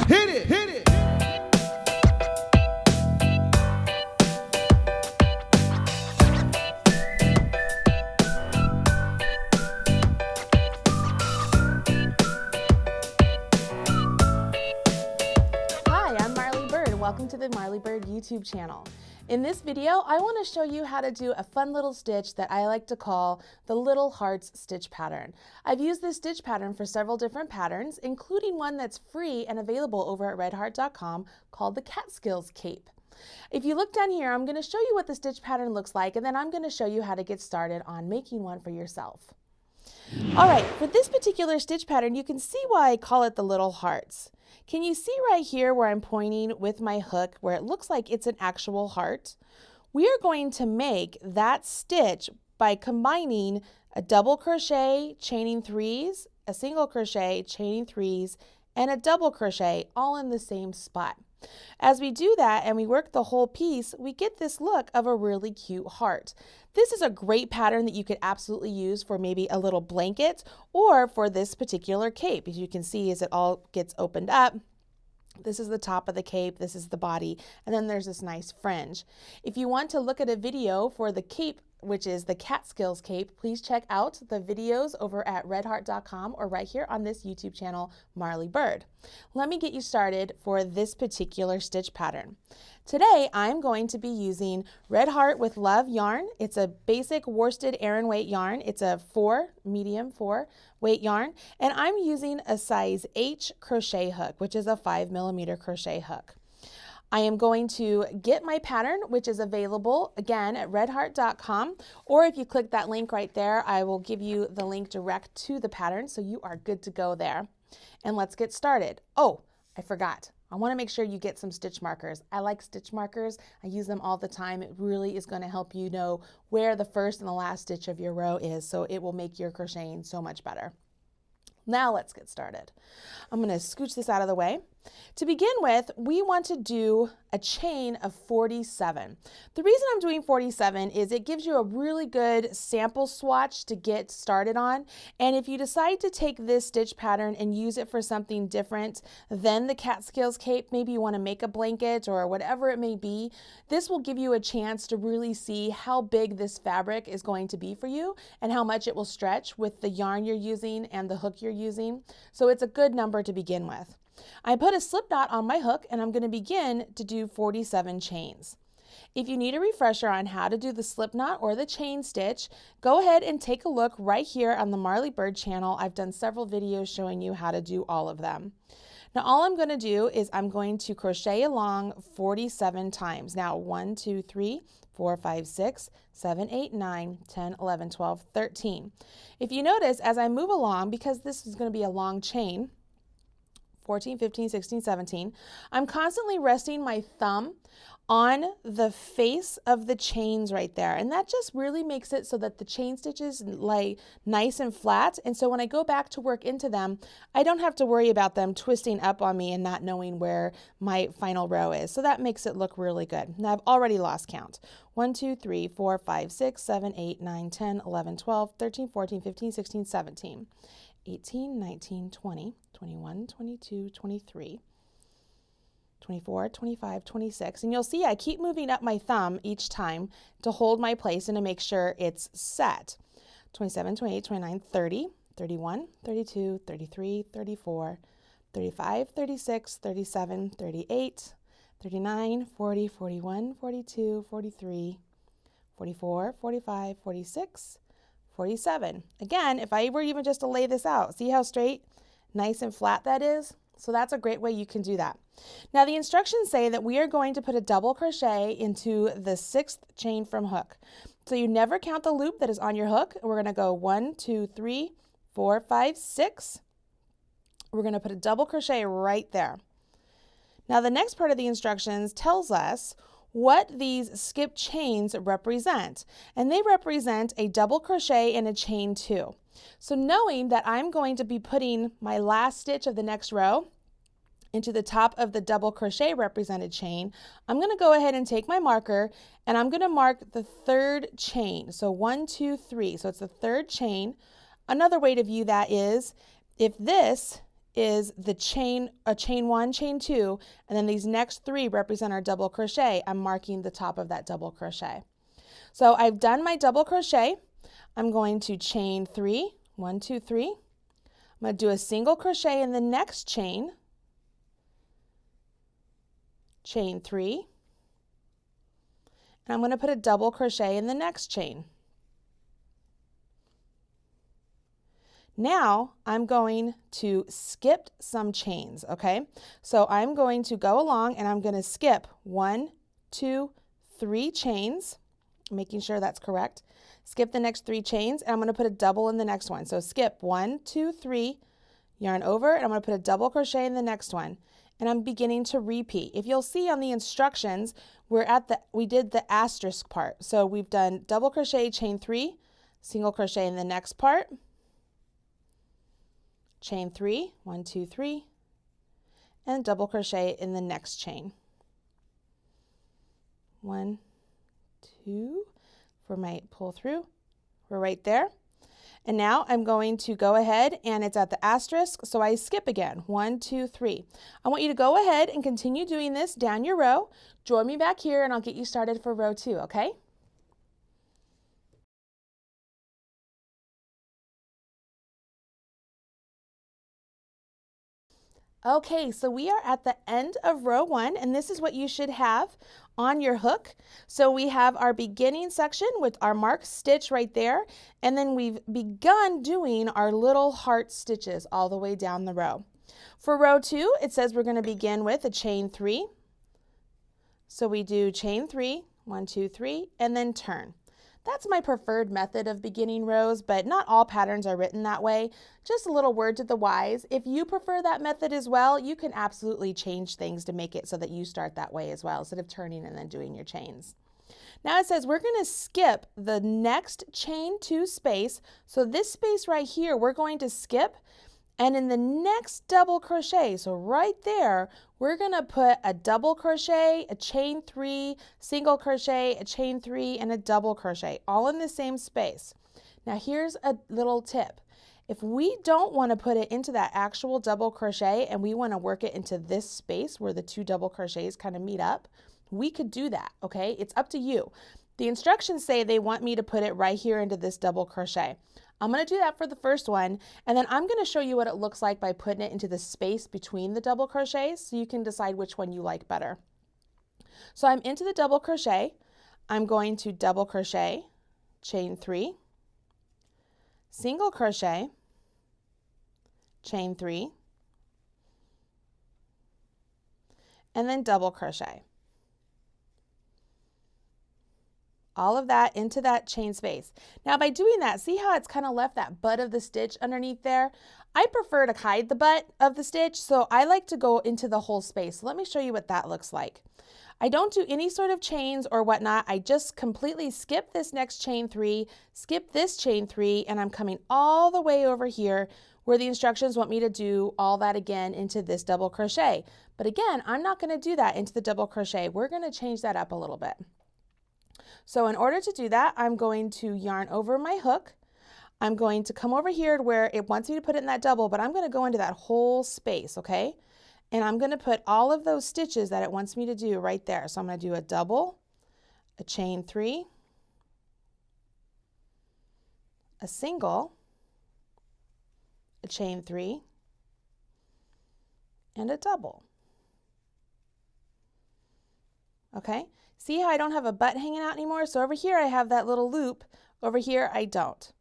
Hit it, hit it. Hi, I'm Marley Bird. Welcome to the Marley Bird YouTube channel. In this video, I want to show you how to do a fun little stitch that I like to call the Little Hearts stitch pattern. I've used this stitch pattern for several different patterns, including one that's free and available over at redheart.com called the Catskills Cape. If you look down here, I'm going to show you what the stitch pattern looks like, and then I'm going to show you how to get started on making one for yourself. All right, for this particular stitch pattern, you can see why I call it the Little Hearts. Can you see right here where I'm pointing with my hook where it looks like it's an actual heart? We are going to make that stitch by combining a double crochet, chaining threes, a single crochet, chaining threes, and a double crochet all in the same spot. As we do that and we work the whole piece, we get this look of a really cute heart. This is a great pattern that you could absolutely use for maybe a little blanket or for this particular cape. As you can see, as it all gets opened up, this is the top of the cape, this is the body, and then there's this nice fringe. If you want to look at a video for the cape, which is the Catskills Cape, please check out the videos over at redheart.com or right here on this YouTube channel, Marley Bird. Let me get you started for this particular stitch pattern. Today, I'm going to be using Red Heart with Love yarn. It's a basic worsted Aran weight yarn. It's a medium 4 weight yarn, and I'm using a size H crochet hook, which is a 5mm crochet hook. I am going to get my pattern, which is available again at redheart.com, or if you click that link right there, I will give you the link direct to the pattern, so you are good to go there. And let's get started. Oh, I forgot. I want to make sure you get some stitch markers. I like stitch markers. I use them all the time. It really is going to help you know where the first and the last stitch of your row is, so it will make your crocheting so much better. Now let's get started. I'm going to scooch this out of the way. To begin with, we want to do a chain of 47. The reason I'm doing 47 is it gives you a really good sample swatch to get started on. And if you decide to take this stitch pattern and use it for something different than the Catskills Cape, maybe you want to make a blanket or whatever it may be, this will give you a chance to really see how big this fabric is going to be for you and how much it will stretch with the yarn you're using and the hook you're using. So it's a good number to begin with. I put a slip knot on my hook and I'm going to begin to do 47 chains. If you need a refresher on how to do the slip knot or the chain stitch, go ahead and take a look right here on the Marley Bird channel. I've done several videos showing you how to do all of them. Now all I'm going to do is I'm going to crochet along 47 times. Now 1, 2, 3, 4, 5, 6, 7, 8, 9, 10, 11, 12, 13. If you notice as I move along, because this is going to be a long chain, 14, 15, 16, 17, I'm constantly resting my thumb on the face of the chains right there. And that just really makes it so that the chain stitches lay nice and flat. And so when I go back to work into them, I don't have to worry about them twisting up on me and not knowing where my final row is. So that makes it look really good. Now I've already lost count. 1, 2, 3, 4, 5, 6, 7, 8, 9, 10, 11, 12, 13, 14, 15, 16, 17. 18, 19, 20, 21, 22, 23, 24, 25, 26. And you'll see I keep moving up my thumb each time to hold my place and to make sure it's set. 27, 28, 29, 30, 31, 32, 33, 34, 35, 36, 37, 38, 39, 40, 41, 42, 43, 44, 45, 46, 47. Again, if I were even just to lay this out, see how straight, nice and flat that is? So that's a great way you can do that. Now the instructions say that we are going to put a double crochet into the 6th chain from hook. So you never count the loop that is on your hook. We're going to go 1, 2, 3, 4, 5, 6. We're going to put a double crochet right there. Now the next part of the instructions tells us what these skip chains represent, and they represent a double crochet and a chain 2. So knowing that I'm going to be putting my last stitch of the next row into the top of the double crochet represented chain, I'm going to go ahead and take my marker and I'm going to mark the 3rd chain. So 1, 2, 3. So it's the 3rd chain. Another way to view that is if this is the chain, a chain 1, chain 2, and then these next 3 represent our double crochet. I'm marking the top of that double crochet. So I've done my double crochet. I'm going to chain 3, 1, 2, 3. I'm going to do a single crochet in the next chain, chain 3, and I'm going to put a double crochet in the next chain. Now I'm going to skip some chains, okay? So I'm going to go along and I'm going to skip 1, 2, 3 chains, making sure that's correct. Skip the next 3 chains, and I'm going to put a double in the next one. So skip 1, 2, 3, yarn over, and I'm going to put a double crochet in the next one. And I'm beginning to repeat. If you'll see on the instructions, we did the asterisk part. So we've done double crochet, chain 3, single crochet in the next part, chain 3, 1, 2, 3, and double crochet in the next chain. 1, 2, for my pull through. We're right there. And now I'm going to go ahead, and it's at the asterisk, so I skip again. 1, 2, 3. I want you to go ahead and continue doing this down your row. Join me back here and I'll get you started for row 2, okay? Okay, so we are at the end of row 1, and this is what you should have on your hook. So we have our beginning section with our marked stitch right there, and then we've begun doing our little heart stitches all the way down the row. For row 2, it says we're going to begin with a chain 3. So we do chain 3, 1, 2, 3, and then turn. That's my preferred method of beginning rows, but not all patterns are written that way. Just a little word to the wise. If you prefer that method as well, you can absolutely change things to make it so that you start that way as well, instead of turning and then doing your chains. Now it says we're going to skip the next chain 2 space. So this space right here, we're going to skip. And in the next double crochet, so right there, we're going to put a double crochet, a chain 3, single crochet, a chain 3, and a double crochet, all in the same space. Now here's a little tip. If we don't want to put it into that actual double crochet and we want to work it into this space where the 2 double crochets kind of meet up, we could do that, okay? It's up to you. The instructions say they want me to put it right here into this double crochet. I'm going to do that for the first one, and then I'm going to show you what it looks like by putting it into the space between the double crochets so you can decide which one you like better. So I'm into the double crochet. I'm going to double crochet, chain 3, single crochet, chain 3, and then double crochet. All of that into that chain space. Now by doing that, see how it's kind of left that butt of the stitch underneath there? I prefer to hide the butt of the stitch, so I like to go into the whole space. So let me show you what that looks like. I don't do any sort of chains or whatnot. I just completely skip this next chain 3, skip this chain 3, and I'm coming all the way over here where the instructions want me to do all that again into this double crochet. But again, I'm not going to do that into the double crochet. We're going to change that up a little bit. So in order to do that, I'm going to yarn over my hook. I'm going to come over here where it wants me to put it in that double, but I'm going to go into that whole space, okay? And I'm going to put all of those stitches that it wants me to do right there. So I'm going to do a double, a chain 3, a single, a chain 3, and a double. Okay? See how I don't have a butt hanging out anymore? So over here I have that little loop. Over here I don't.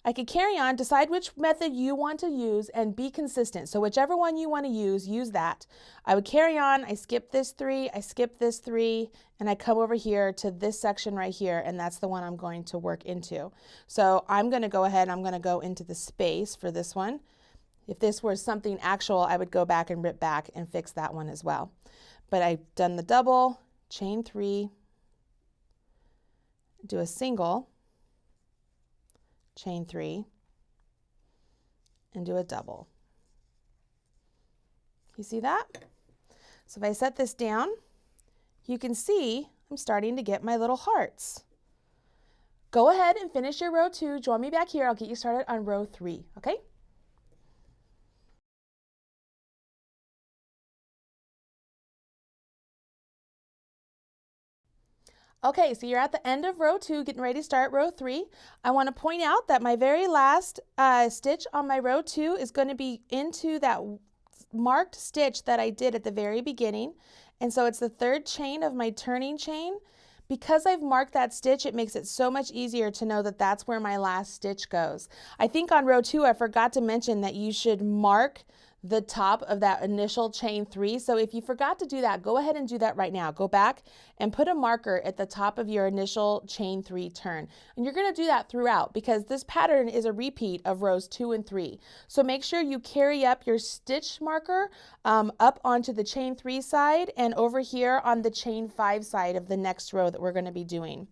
I could carry on, decide which method you want to use, and be consistent. So whichever one you want to use that. I would carry on, I skip this 3, I skip this 3, and I come over here to this section right here, and that's the one I'm going to work into. So I'm going to go ahead, I'm going to go into the space for this one. If this were something actual, I would go back and rip back and fix that one as well. But I've done the double, chain 3, do a single, chain 3, and do a double. You see that? So if I set this down, you can see I'm starting to get my little hearts. Go ahead and finish your row 2. Join me back here. I'll get you started on row 3, okay? Okay, so you're at the end of row 2, getting ready to start row 3. I want to point out that my very last stitch on my row 2 is going to be into that marked stitch that I did at the very beginning. And so it's the 3rd chain of my turning chain. Because I've marked that stitch, it makes it so much easier to know that that's where my last stitch goes. I think on row 2, I forgot to mention that you should mark the top of that initial chain 3. So if you forgot to do that, go ahead and do that right now. Go back and put a marker at the top of your initial chain 3 turn. And you're going to do that throughout because this pattern is a repeat of rows 2 and 3. So make sure you carry up your stitch marker up onto the chain 3 side and over here on the chain 5 side of the next row that we're going to be doing.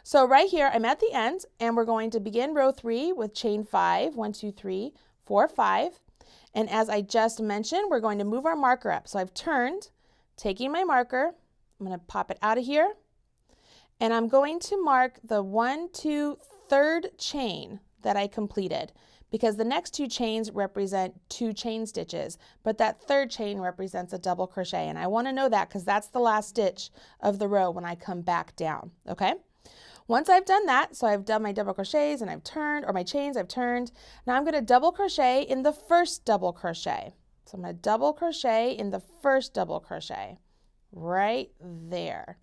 So right here, I'm at the end and we're going to begin row 3 with chain 5, 1, 2, 3, 4, 5. And as I just mentioned, we're going to move our marker up. So I've turned, taking my marker, I'm going to pop it out of here, and I'm going to mark the 1, 2, 3rd chain that I completed because the next 2 chains represent 2 chain stitches, but that 3rd chain represents a double crochet. And I want to know that because that's the last stitch of the row when I come back down, okay? Once I've done that, so I've done my double crochets and I've turned, or my chains, I've turned. Now I'm going to double crochet in the first double crochet. So I'm going to double crochet in the first double crochet right there.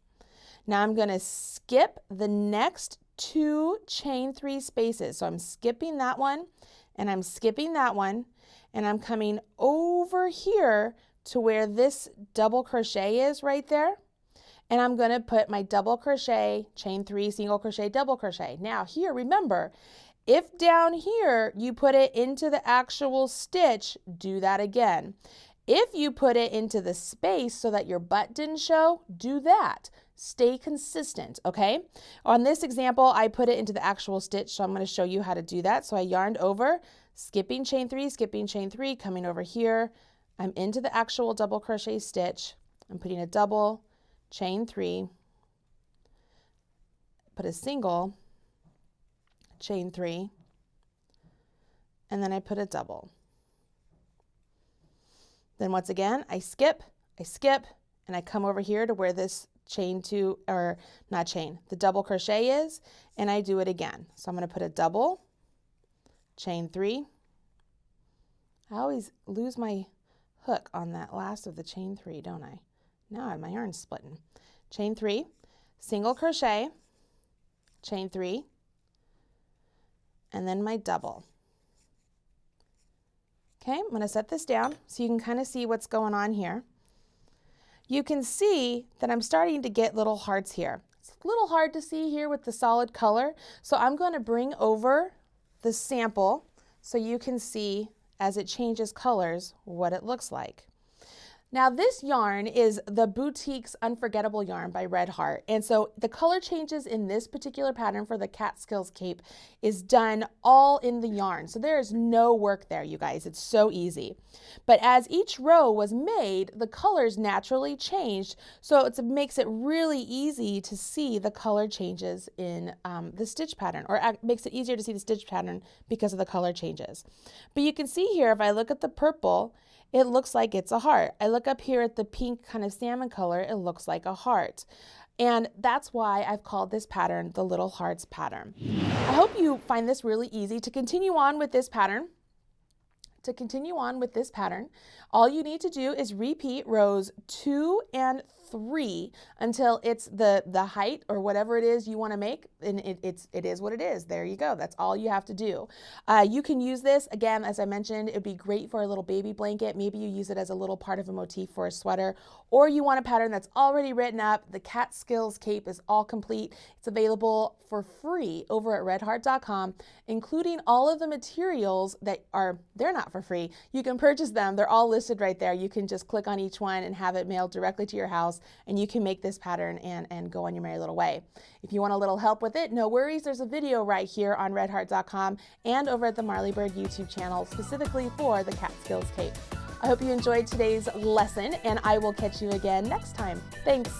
Now I'm going to skip the next 2 chain 3 spaces. So I'm skipping that one and I'm skipping that one and I'm coming over here to where this double crochet is right there. And I'm going to put my double crochet, chain 3, single crochet, double crochet. Now here, remember, if down here you put it into the actual stitch, do that again. If you put it into the space so that your butt didn't show, do that. Stay consistent, okay? On this example, I put it into the actual stitch, so I'm going to show you how to do that. So I yarned over, skipping chain 3, coming over here. I'm into the actual double crochet stitch. I'm putting a double, chain 3, put a single, chain 3, and then I put a double. Then once again, I skip, and I come over here to where this chain 2, or not chain, the double crochet is, and I do it again. So I'm going to put a double, chain 3. I always lose my hook on that last of the chain 3, don't I? Now my yarn's splitting. Chain 3, single crochet, chain 3, and then my double. Okay, I'm going to set this down so you can kind of see what's going on here. You can see that I'm starting to get little hearts here. It's a little hard to see here with the solid color, so I'm going to bring over the sample so you can see as it changes colors what it looks like. Now this yarn is the Boutique's Unforgettable Yarn by Red Heart. And so the color changes in this particular pattern for the Catskills Cape is done all in the yarn. So there is no work there, you guys. It's so easy. But as each row was made, the colors naturally changed. So it makes it really easy to see the color changes in the stitch pattern, or makes it easier to see the stitch pattern because of the color changes. But you can see here, if I look at the purple, it looks like it's a heart. I look up here at the pink kind of salmon color, it looks like a heart. And that's why I've called this pattern the Little Hearts pattern. I hope you find this really easy. To continue on with this pattern, all you need to do is repeat rows 2 and 3 until it's the height or whatever it is you want to make, and it is what it is. There you go. That's all you have to do. You can use this, again, as I mentioned, it'd be great for a little baby blanket. Maybe you use it as a little part of a motif for a sweater, or you want a pattern that's already written up. The Catskills Cape is all complete. It's available for free over at redheart.com, including all of the materials that they're not for free. You can purchase them. They're all listed right there. You can just click on each one and have it mailed directly to your house, and you can make this pattern and go on your merry little way. If you want a little help with it, no worries. There's a video right here on redheart.com and over at the Marley Bird YouTube channel specifically for the Catskills Cape. I hope you enjoyed today's lesson, and I will catch you again next time. Thanks.